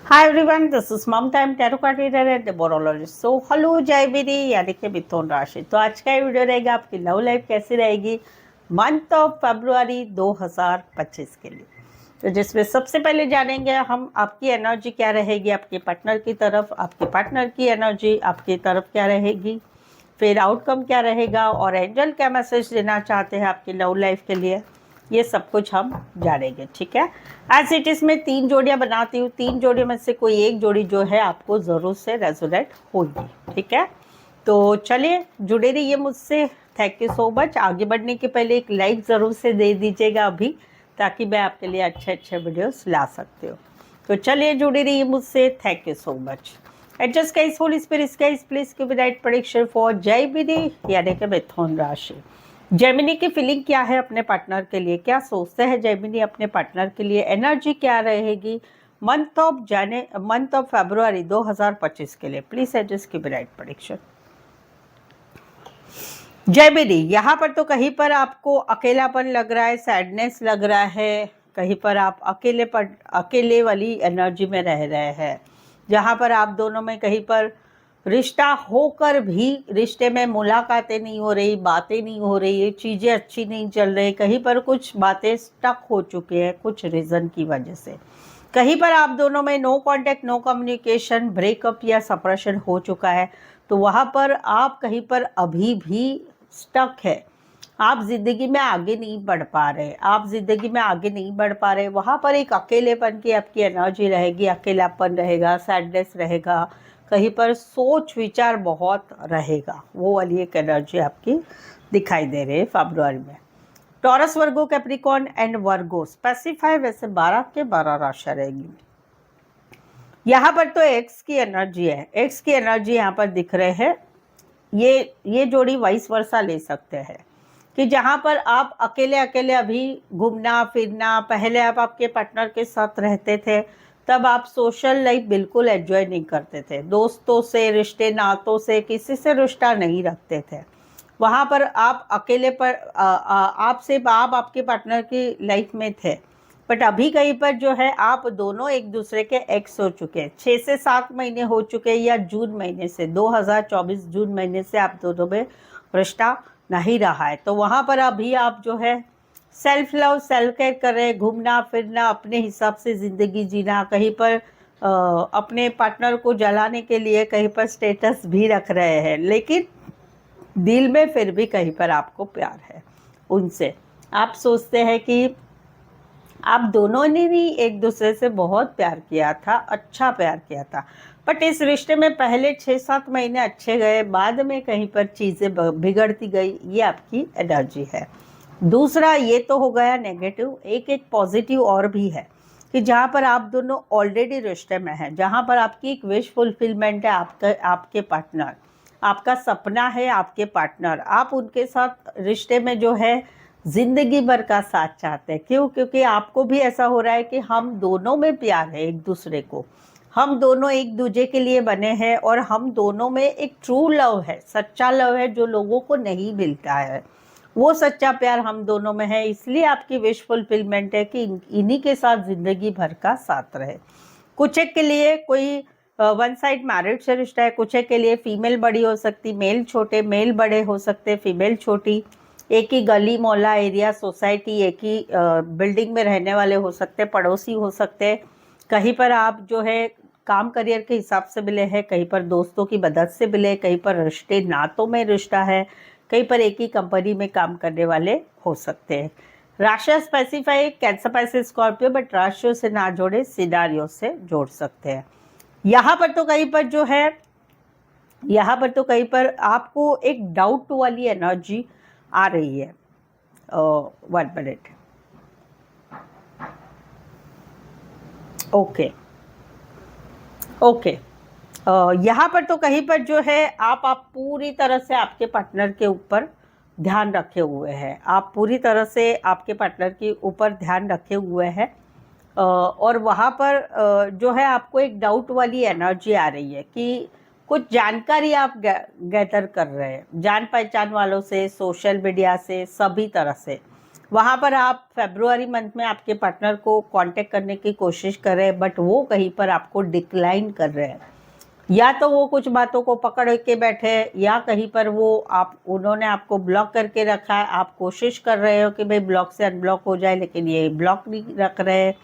Hi everyone, this is Mom Time Tarot Card Reader and the Borologist. So hello जय विधि यानी कि मिथुन राशि। तो आज का वीडियो रहेगा आपकी लव लाइफ कैसी रहेगी मंथ ऑफ फरवरी 2025 के लिए। तो जिसमें सबसे पहले जानेंगे हम आपकी एनर्जी क्या रहेगी आपके पार्टनर की तरफ, आपके पार्टनर की एनर्जी आपकी तरफ क्या रहेगी, फिर आउटकम क्या रहेगा और एंजल क्या मैसेज देना चाहते हैं आपकी लव लाइफ के लिए, ये सब कुछ हम जानेंगे। ठीक है, एज इट इज में 3 जोड़ियां बनाती हूँ, 3 जोड़ियों में से कोई एक जोड़ी जो है आपको ज़रूर से रेजोनेट होगी। ठीक है, तो चलिए जुड़े रहिए मुझसे। Thank you so much. आगे बढ़ने के पहले एक लाइक ज़रूर से दे दीजिएगा अभी, ताकि मैं आपके लिए अच्छे अच्छे वीडियोस ला सकती हूँ। तो चलिए जुड़े रहिए मुझसे। Thank you so much. Adjust guys, Holi spirit guys, please give me right prediction for जय विधि यानी कि मिथुन राशि। जेमिनी की फीलिंग क्या है अपने पार्टनर के लिए, क्या सोचते हैं जेमिनी अपने पार्टनर के लिए, एनर्जी क्या रहेगी मंथ ऑफ फरवरी 2025 के लिए। Please adjust give me right prediction. Gemini, यहाँ पर तो कहीं पर आपको अकेलापन लग रहा है, सैडनेस लग रहा है, कहीं पर आप अकेले वाली एनर्जी में रह रहे हैं, जहाँ पर आप दोनों में कहीं पर रिश्ता होकर भी रिश्ते में मुलाकातें नहीं हो रही, बातें नहीं हो रही, चीज़ें अच्छी नहीं चल रही, कहीं पर कुछ बातें स्टक हो चुकी है कुछ रीज़न की वजह से, कहीं पर आप दोनों में no contact, no communication, breakup या सेपरेशन हो चुका है। तो वहाँ पर आप कहीं पर अभी भी स्टक है, आप ज़िंदगी में आगे नहीं बढ़ पा रहे, वहाँ पर एक अकेलेपन की आपकी एनर्जी रहेगी, अकेलापन रहेगा, सैडनेस रहेगा, कहीं पर सोच विचार बहुत रहेगा, वो वाली एक एनर्जी आपकी दिखाई दे रही है फरवरी में। Taurus, Virgo, Capricorn and Virgo specify वैसे 12 के 12 राशियां रहेगी। यहाँ पर तो एक्स की एनर्जी है, एक्स की एनर्जी यहाँ पर दिख रहे हैं। ये जोड़ी वाइस वर्सा ले सकते हैं कि जहाँ पर आप अकेले अकेले अभी घूमना फिरना, पहले आप आपके पार्टनर के साथ रहते थे तब आप सोशल लाइफ बिल्कुल एंजॉय नहीं करते थे, दोस्तों से, रिश्ते नातों से किसी से रिश्ता नहीं रखते थे, वहाँ पर आप अकेले पर आप आपके पार्टनर की लाइफ में थे। बट अभी कहीं पर जो है आप दोनों एक दूसरे के एक्स हो चुके हैं, 6 से 7 महीने हो चुके हैं, या जून महीने से 2024 जून महीने से आप दोनों में रिश्ता नहीं रहा है। तो वहाँ पर अभी आप जो है सेल्फ लव, सेल्फ केयर कर रहे हैं, घूमना फिरना, अपने हिसाब से ज़िंदगी जीना, कहीं पर अपने पार्टनर को जलाने के लिए कहीं पर स्टेटस भी रख रहे हैं, लेकिन दिल में फिर भी कहीं पर आपको प्यार है उनसे। आप सोचते हैं कि आप दोनों ने भी एक दूसरे से बहुत प्यार किया था, अच्छा प्यार किया था, बट इस रिश्ते में पहले 6-7 महीने अच्छे गए, बाद में कहीं पर चीज़ें बिगड़ती गई, ये आपकी एनर्जी है। दूसरा ये तो हो गया नेगेटिव, एक पॉजिटिव और भी है कि जहाँ पर आप दोनों ऑलरेडी रिश्ते में हैं, जहाँ पर आपकी एक विश फुलफिलमेंट है, आपके पार्टनर, आपका सपना है आपके पार्टनर, आप उनके साथ रिश्ते में जो है जिंदगी भर का साथ चाहते हैं। क्यों? क्योंकि आपको भी ऐसा हो रहा है कि हम दोनों में प्यार है एक दूसरे को, हम दोनों एक दूसरे के लिए बने हैं, और हम दोनों में एक ट्रू लव है, सच्चा लव है जो लोगों को नहीं मिलता है, वो सच्चा प्यार हम दोनों में है। इसलिए आपकी विश फुलफिलमेंट है कि इन्हीं के साथ जिंदगी भर का साथ रहे। कुछ एक के लिए कोई वन साइड मैरिड से रिश्ता है, कुछ एक के लिए फीमेल बड़ी हो सकती, मेल छोटे, मेल बड़े हो सकते, फीमेल छोटी, एक ही गली मोहल्ला एरिया सोसाइटी, एक ही बिल्डिंग में रहने वाले हो सकते, पड़ोसी हो सकते, कहीं पर आप जो है काम करियर के हिसाब से मिले हैं, कहीं पर दोस्तों की मदद से मिले, कहीं पर रिश्ते नातों में रिश्ता है, कहीं पर एक ही कंपनी में काम करने वाले हो सकते हैं। राशियां स्पेसिफाई कैंसर, पैसे, स्कॉर्पियो, बट राशियों से ना जोड़े, सिनारियो से जोड़ सकते हैं। यहाँ पर तो कहीं पर जो है, यहाँ पर तो कहीं पर आपको एक डाउट वाली एनर्जी आ रही है। 1 मिनट, ओके ओके। यहाँ पर तो कहीं पर जो है आप पूरी तरह से आपके पार्टनर के ऊपर ध्यान रखे हुए हैं, आप पूरी तरह से आपके पार्टनर के ऊपर ध्यान रखे हुए हैं, और वहाँ पर जो है आपको एक डाउट वाली एनर्जी आ रही है कि कुछ जानकारी आप गैदर कर रहे हैं, जान पहचान वालों से, सोशल मीडिया से, सभी तरह से। वहाँ पर आप फेब्रुआरी मंथ में आपके पार्टनर को कांटेक्ट करने की कोशिश कर रहे हैं, बट वो कहीं पर आपको डिक्लाइन कर रहे हैं। या तो वो कुछ बातों को पकड़ के बैठे हैं, या कहीं पर उन्होंने आपको ब्लॉक करके रखा है। आप कोशिश कर रहे हो कि भाई ब्लॉक से अनब्लॉक हो जाए, लेकिन ये ब्लॉक नहीं रख रहे हैं।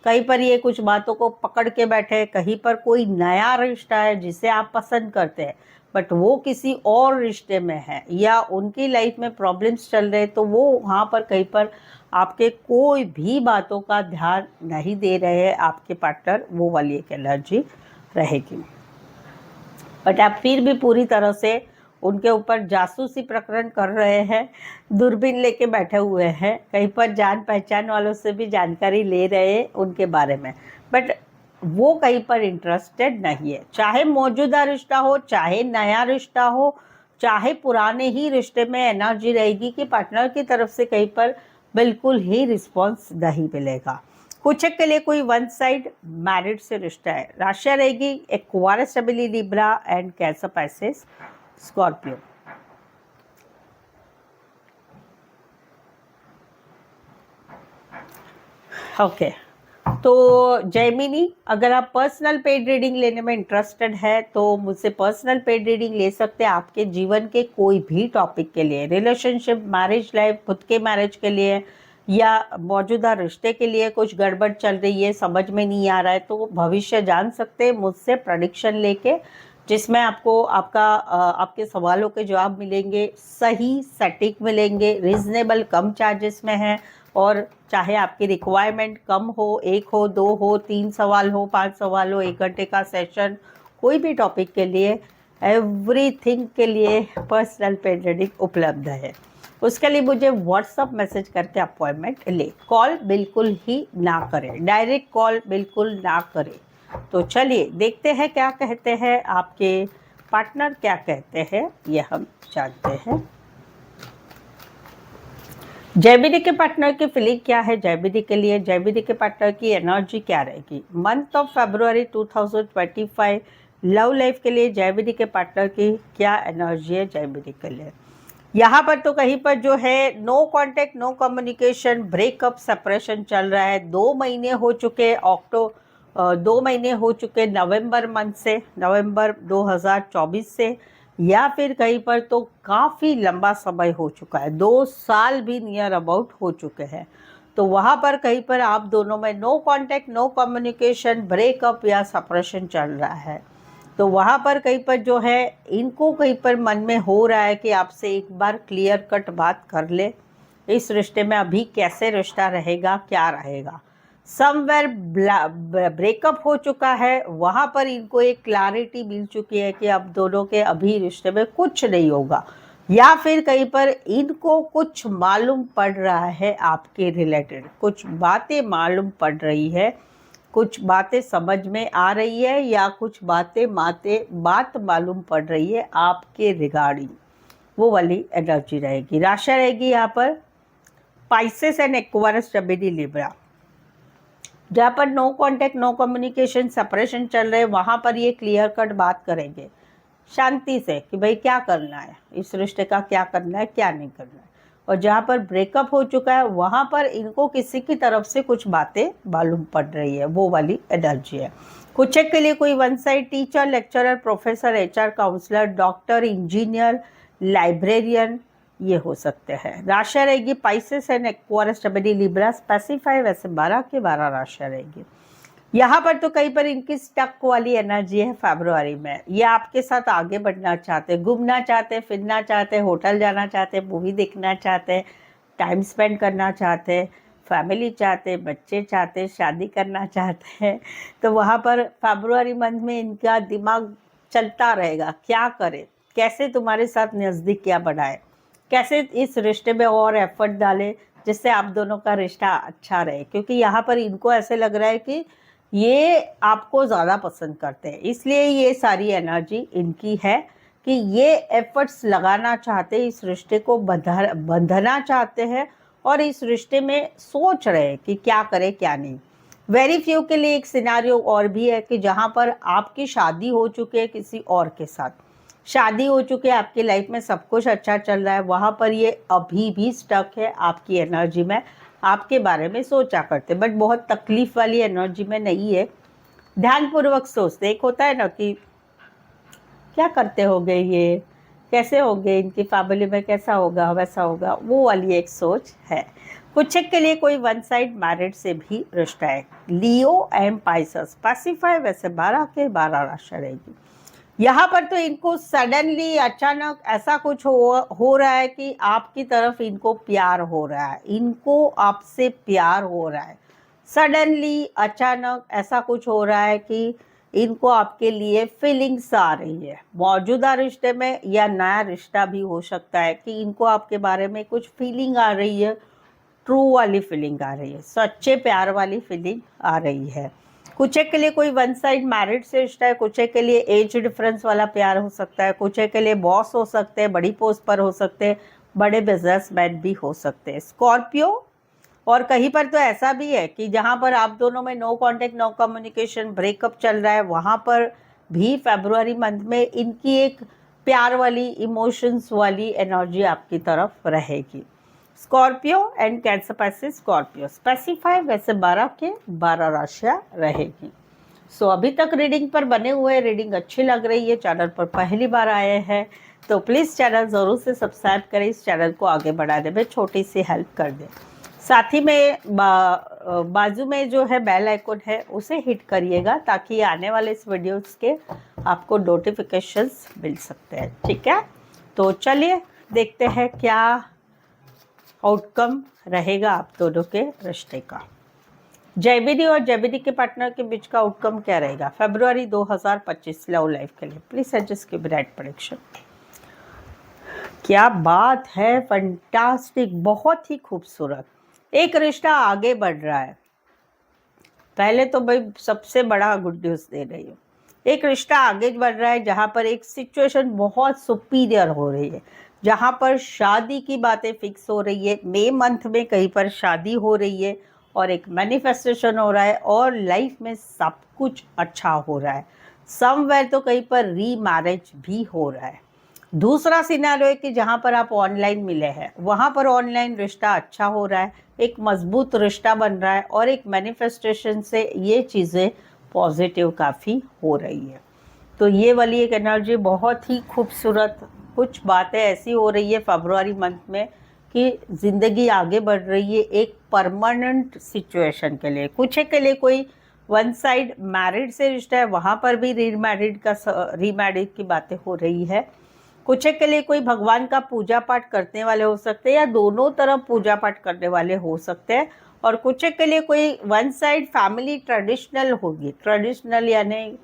कहीं पर ये कुछ बातों को पकड़ के बैठे हैं। कहीं पर कोई नया रिश्ता है जिसे आप पसंद करते हैं, बट वो किसी और रिश्ते में है, या उनकी लाइफ में प्रॉब्लम्स चल रहे, तो वो वहाँ पर कहीं पर आपके कोई भी बातों का ध्यान नहीं दे रहे हैं आपके पार्टनर। वो वाली एक एनर्जी रहेगी। बट आप फिर भी पूरी तरह से उनके ऊपर जासूसी प्रकरण कर रहे हैं, दूरबीन लेके बैठे हुए हैं, कहीं पर जान पहचान वालों से भी जानकारी ले रहे हैं उनके बारे में, बट वो कहीं पर इंटरेस्टेड नहीं है। चाहे मौजूदा रिश्ता हो, चाहे नया रिश्ता हो, चाहे पुराने ही रिश्ते में एनर्जी रहेगी कि पार्टनर की तरफ से कहीं पर बिल्कुल ही रिस्पॉन्स नहीं मिलेगा। कुछ के लिए कोई वन साइड मैरिड से रिश्ता है। राशियाँ रहेगी Aquarius, Libra and cancer, Pisces, Scorpio. Okay, तो जैमिनी, अगर आप पर्सनल पेड रीडिंग लेने में इंटरेस्टेड है तो मुझसे पर्सनल पेड रीडिंग ले सकते हैं आपके जीवन के कोई भी टॉपिक के लिए, रिलेशनशिप, मैरिज लाइफ, खुद के मैरिज के लिए, या मौजूदा रिश्ते के लिए कुछ गड़बड़ चल रही है, समझ में नहीं आ रहा है, तो भविष्य जान सकते हैं मुझसे प्रेडिक्शन लेके, जिसमें आपको आपके सवालों के जवाब मिलेंगे, सही सटीक मिलेंगे, रीजनेबल कम चार्जेस में है। और चाहे आपकी रिक्वायरमेंट कम हो, 1 हो, 2 हो, 3 सवाल हो, 5 सवाल हो, 1 घंटे का सेशन, कोई भी टॉपिक के लिए, एवरीथिंग के लिए पर्सनल पेड रीडिंग उपलब्ध है। उसके लिए मुझे व्हाट्सअप मैसेज करके अपॉइंटमेंट ले। कॉल बिल्कुल ही ना करें, डायरेक्ट कॉल बिल्कुल ना करें। तो चलिए देखते हैं क्या कहते हैं आपके पार्टनर, क्या कहते हैं ये हम जानते हैं। जैमिनी के पार्टनर की फीलिंग क्या है जैमिनी के लिए, जैमिनी के पार्टनर की एनर्जी क्या रहेगी month of February 2025 love life के लिए। जैमिनी के पार्टनर की क्या एनर्जी है जैमिनी के लिए। यहाँ पर तो कहीं पर जो है no contact, no communication, breakup, separation चल रहा है। 2 महीने हो चुके 2 महीने हो चुके नवंबर मंथ से, नवंबर 2024 से, या फिर कहीं पर तो काफ़ी लंबा समय हो चुका है, 2 साल भी नियर अबाउट हो चुके हैं। तो वहाँ पर कहीं पर आप दोनों में no contact, no communication, breakup या सेपरेशन चल रहा है। तो वहाँ पर कहीं पर जो है इनको कहीं पर मन में हो रहा है कि आपसे एक बार क्लियर कट बात कर ले, इस रिश्ते में अभी कैसे रिश्ता रहेगा, क्या रहेगा। समवेयर ब्रेकअप हो चुका है, वहाँ पर इनको एक क्लैरिटी मिल चुकी है कि अब दोनों के अभी रिश्ते में कुछ नहीं होगा, या फिर कहीं पर इनको कुछ मालूम पड़ रहा है आपके रिलेटेड, कुछ बातें मालूम पड़ रही है, कुछ बातें समझ में आ रही है, या कुछ बात मालूम पड़ रही है आपके रिगार्डिंग, वो वाली एनर्जी रहेगी। राशि रहेगी यहाँ पर Pisces and Aquarius, Gemini, Libra. जहाँ पर no contact, no communication, separation चल रहे, वहाँ पर ये क्लियर कट बात करेंगे शांति से कि भाई क्या करना है, इस रिश्ते का क्या करना है, क्या नहीं करना है। और जहाँ पर ब्रेकअप हो चुका है वहाँ पर इनको किसी की तरफ से कुछ बातें मालूम पड़ रही है, वो वाली एनर्जी है। कुछ के लिए कोई one side teacher, lecturer, professor, HR counsellor, doctor, engineer, librarian, ये हो सकते हैं। राशि रहेगी Pisces and Aquarius, Gemini, Libra. Specify वैसे 12 के 12 राशि रहेगी। यहाँ पर तो कहीं पर इनकी स्टक वाली एनर्जी है फरवरी में। ये आपके साथ आगे बढ़ना चाहते, घूमना चाहते, फिरना चाहते, होटल जाना चाहते, मूवी देखना चाहते, टाइम स्पेंड करना चाहते, फैमिली चाहते, बच्चे चाहते, शादी करना चाहते हैं। तो वहाँ पर फरवरी मंथ में इनका दिमाग चलता रहेगा, क्या करे, कैसे तुम्हारे साथ नज़दीकियाँ बढ़ाए, कैसे इस रिश्ते में और एफर्ट डाले जिससे आप दोनों का रिश्ता अच्छा रहे। क्योंकि यहाँ पर इनको ऐसे लग रहा है कि ये आपको ज़्यादा पसंद करते हैं, इसलिए ये सारी एनर्जी इनकी है कि ये एफर्ट्स लगाना चाहते हैं, इस रिश्ते को बंधना चाहते हैं, और इस रिश्ते में सोच रहे हैं कि क्या करें क्या नहीं। वेरी फ्यू के लिए एक सिनारियो और भी है कि जहाँ पर आपकी शादी हो चुकी है किसी और के साथ, शादी हो चुकी है, आपकी लाइफ में सब कुछ अच्छा चल रहा है, वहाँ पर ये अभी भी स्टक है आपकी एनर्जी में, आपके बारे में सोचा करते, बट बहुत तकलीफ वाली एनर्जी में नहीं है। ध्यानपूर्वक सोचते, एक होता है ना कि क्या करते होंगे ये, कैसे होंगे, इनकी फैमिली में कैसा होगा, वैसा होगा, वो वाली एक सोच है। कुछ एक के लिए कोई वन साइड मैरिड से भी रिश्ता है। लियो एंड पाइसेस स्पेसिफाई, वैसे 12 के 12 राशि रहेगी। यहाँ पर तो इनको सडनली अचानक ऐसा कुछ हो रहा है कि आपकी तरफ इनको प्यार हो रहा है, इनको आपसे प्यार हो रहा है। सडनली अचानक ऐसा कुछ हो रहा है कि इनको आपके लिए फीलिंग्स आ रही है। मौजूदा रिश्ते में या नया रिश्ता भी हो सकता है कि इनको आपके बारे में कुछ फीलिंग आ रही है, ट्रू वाली फीलिंग आ रही है, सच्चे प्यार वाली फीलिंग आ रही है। कुछ एक के लिए कोई वन साइड मैरिड से रिश्ता है, कुछ एक के लिए एज डिफरेंस वाला प्यार हो सकता है, कुछ एक के लिए बॉस हो सकते हैं, बड़ी पोस्ट पर हो सकते हैं, बड़े बिजनेसमैन भी हो सकते हैं। स्कॉर्पियो, और कहीं पर तो ऐसा भी है कि जहाँ पर आप दोनों में no contact, no communication, breakup चल रहा है, वहाँ पर भी फरवरी मंथ में इनकी एक प्यार वाली, इमोशंस वाली एनर्जी आपकी तरफ रहेगी। Scorpio and cancer passage Scorpio specify, वैसे 12 के 12 राशियाँ रहेगी। सो अभी तक रीडिंग पर बने हुए, रीडिंग अच्छी लग रही है, चैनल पर पहली बार आए हैं तो प्लीज़ चैनल ज़रूर से सब्सक्राइब करें, इस चैनल को आगे बढ़ाने में छोटी सी हेल्प कर दें। साथ ही में बाजू में जो है बेल आइकन है उसे हिट करिएगा, ताकि आने वाले इस वीडियोस के आपको नोटिफिकेशंस मिल सकते हैं। ठीक है, तो चलिए देखते हैं क्या आउटकम रहेगा आप दोनों के रिश्ते का। जेमिनी और जेमिनी के पार्टनर के बीच का आउटकम क्या रहेगा फरवरी 2025 लव लाइफ के लिए? Please suggest give right prediction. क्या बात है, फंटास्टिक, बहुत ही खूबसूरत। एक रिश्ता आगे बढ़ रहा है। पहले तो भाई सबसे बड़ा गुड न्यूज़ दे रही हूँ। एक रिश्ता आगे बढ़ रहा है जहाँ पर एक सिचुएशन बहुत सुपीरियर हो रही है, जहाँ पर शादी की बातें फिक्स हो रही है। मई मंथ में कहीं पर शादी हो रही है और एक मैनिफेस्टेशन हो रहा है और लाइफ में सब कुछ अच्छा हो रहा है। समवेयर तो कहीं पर री मैरिज भी हो रहा है। दूसरा सिनेरियो है कि जहाँ पर आप ऑनलाइन मिले हैं, वहाँ पर ऑनलाइन रिश्ता अच्छा हो रहा है, एक मजबूत रिश्ता बन रहा है और एक मैनिफेस्टेशन से ये चीज़ें पॉजिटिव काफ़ी हो रही है। तो ये वाली एक एनर्जी बहुत ही खूबसूरत। कुछ बातें ऐसी हो रही है फरवरी मंथ में कि ज़िंदगी आगे बढ़ रही है एक परमानेंट सिचुएशन के लिए। कुछ के लिए कोई वन साइड मैरिड से रिश्ता है, वहाँ पर भी रीमैरिड की बातें हो रही है। कुछ के लिए कोई भगवान का पूजा पाठ करने वाले हो सकते हैं या दोनों तरफ पूजा पाठ करने वाले हो सकते हैं। और कुछ के लिए कोई वन साइड फैमिली ट्रेडिशनल होगी। ट्रेडिशनल यानी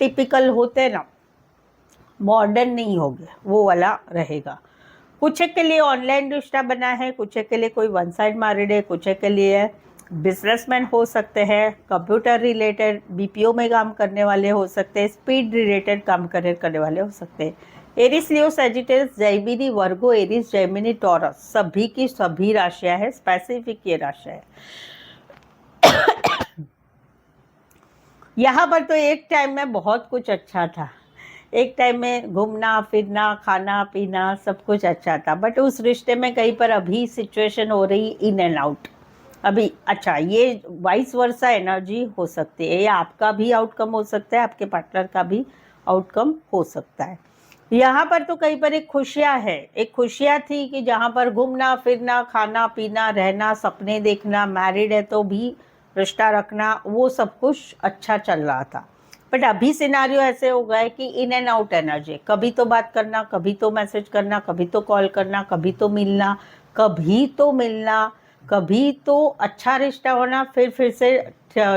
टिपिकल होते ना, मॉडर्न नहीं होगे, वो वाला रहेगा। कुछ के लिए ऑनलाइन रिश्ता बना है, कुछ के लिए कोई वन साइड मैरिड है, कुछ के लिए बिजनेसमैन हो सकते हैं, कंप्यूटर रिलेटेड बीपीओ में काम करने वाले हो सकते हैं, स्पीड रिलेटेड काम करने वाले हो सकते हैं। एरिस, लियो, सजिटेरियस, जेमिनी, वर्गो, एरिस, जेमिनी, टॉरस, सभी की सभी राशियां है, स्पेसिफिक ये राशियां है। यहाँ पर तो एक टाइम में बहुत कुछ अच्छा था, एक टाइम में घूमना फिरना खाना पीना सब कुछ अच्छा था, बट उस रिश्ते में कहीं पर अभी सिचुएशन हो रही इन एंड आउट। अभी अच्छा, ये वाइस वर्सा एनर्जी हो सकती है, या आपका भी आउटकम हो सकता है, आपके पार्टनर का भी आउटकम हो सकता है। यहाँ पर तो कहीं पर एक खुशियाँ है, एक खुशियाँ थी कि जहाँ पर घूमना फिरना खाना पीना रहना, सपने देखना, मैरिड है तो भी रिश्ता रखना, वो सब कुछ अच्छा चल रहा था। बट अभी सिनारियो ऐसे हो गए कि इन एंड आउट एनर्जी, कभी तो बात करना, कभी तो मैसेज करना, कभी तो कॉल करना, कभी तो मिलना, कभी तो मिलना, कभी तो अच्छा रिश्ता होना, फिर से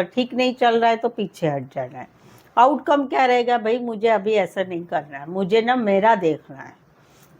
ठीक नहीं चल रहा है तो पीछे हट जाना है। आउटकम क्या रहेगा भाई? मुझे अभी ऐसा नहीं करना है, मुझे ना मेरा देखना है,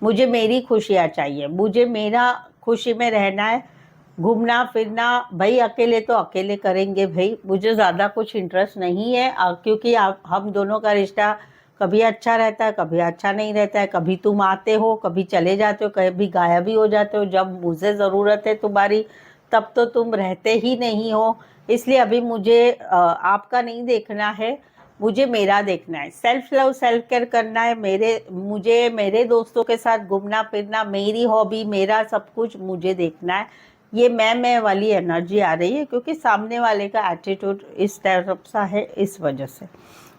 मुझे मेरी खुशियाँ चाहिए, मुझे मेरा खुशी में रहना है। घूमना फिरना भाई अकेले तो अकेले करेंगे भाई, मुझे ज़्यादा कुछ इंटरेस्ट नहीं है, क्योंकि हम दोनों का रिश्ता कभी अच्छा रहता है, कभी अच्छा नहीं रहता है। कभी तुम आते हो, कभी चले जाते हो, कभी गायब भी हो जाते हो। जब मुझे ज़रूरत है तुम्हारी तब तो तुम रहते ही नहीं हो। इसलिए अभी मुझे आपका नहीं देखना है, मुझे मेरा देखना है, सेल्फ लव सेल्फ केयर करना है, मुझे मेरे दोस्तों के साथ घूमना फिरना, मेरी हॉबी, मेरा सब कुछ मुझे देखना है। ये मैं वाली एनर्जी आ रही है, क्योंकि सामने वाले का एटीट्यूड इस तरफ सा है, इस वजह से।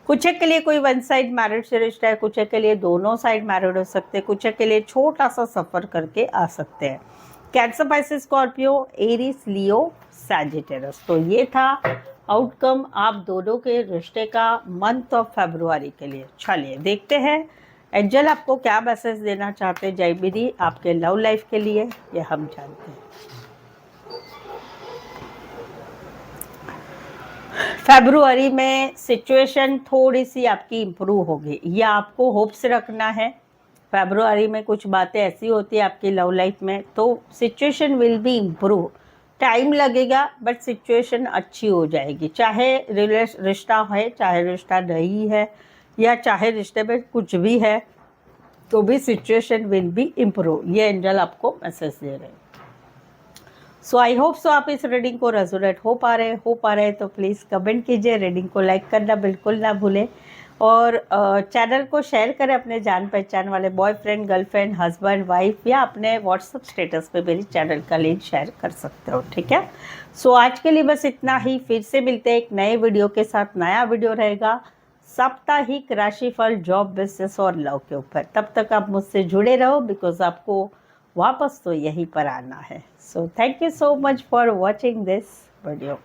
कुछ के लिए कोई वन साइड मैरिड से रिश्ता है, कुछ के लिए दोनों साइड मैरिड हो सकते हैं, कुछ के लिए छोटा सा सफ़र करके आ सकते हैं। कैंसर, पाइसेस, स्कॉर्पियो, एरीज, लियो, सैजिटेरस। तो ये था आउटकम आप दोनों के रिश्ते का मंथ ऑफ फरवरी के लिए। चलिए देखते हैं एंजल आपको क्या मैसेज देना चाहते हैं जय बिदी आपके लव लाइफ के लिए, ये हम जानते हैं। फरवरी में सिचुएशन थोड़ी सी आपकी इम्प्रूव होगी, यह आपको होप्स रखना है। फरवरी में कुछ बातें ऐसी होती है आपकी लव लाइफ में, तो situation will be improve. Time लगेगा बट सिचुएशन अच्छी हो जाएगी, चाहे रिश्ता है, चाहे रिश्ता नहीं है, या चाहे रिश्ते में कुछ भी है, तो भी सिचुएशन विल बी इम्प्रूव। ये एंजल आपको मैसेज दे रहे हैं। सो आई होप सो आप इस रीडिंग को रेजोनेट हो पा रहे तो प्लीज़ कमेंट कीजिए, रीडिंग को लाइक करना बिल्कुल ना भूलें, और चैनल को शेयर करें अपने जान पहचान वाले बॉयफ्रेंड, गर्लफ्रेंड, हस्बैंड, वाइफ, या अपने व्हाट्सएप स्टेटस पे मेरी चैनल का लिंक शेयर कर सकते हो, ठीक है। सो आज के लिए बस इतना ही, फिर से मिलते हैं एक नए वीडियो के साथ। नया वीडियो रहेगा साप्ताहिक राशिफल, जॉब, बिजनेस और लव के ऊपर। तब तक आप मुझसे जुड़े रहो, बिकॉज आपको वापस तो यहीं पर आना है। So thank you so much for watching this video.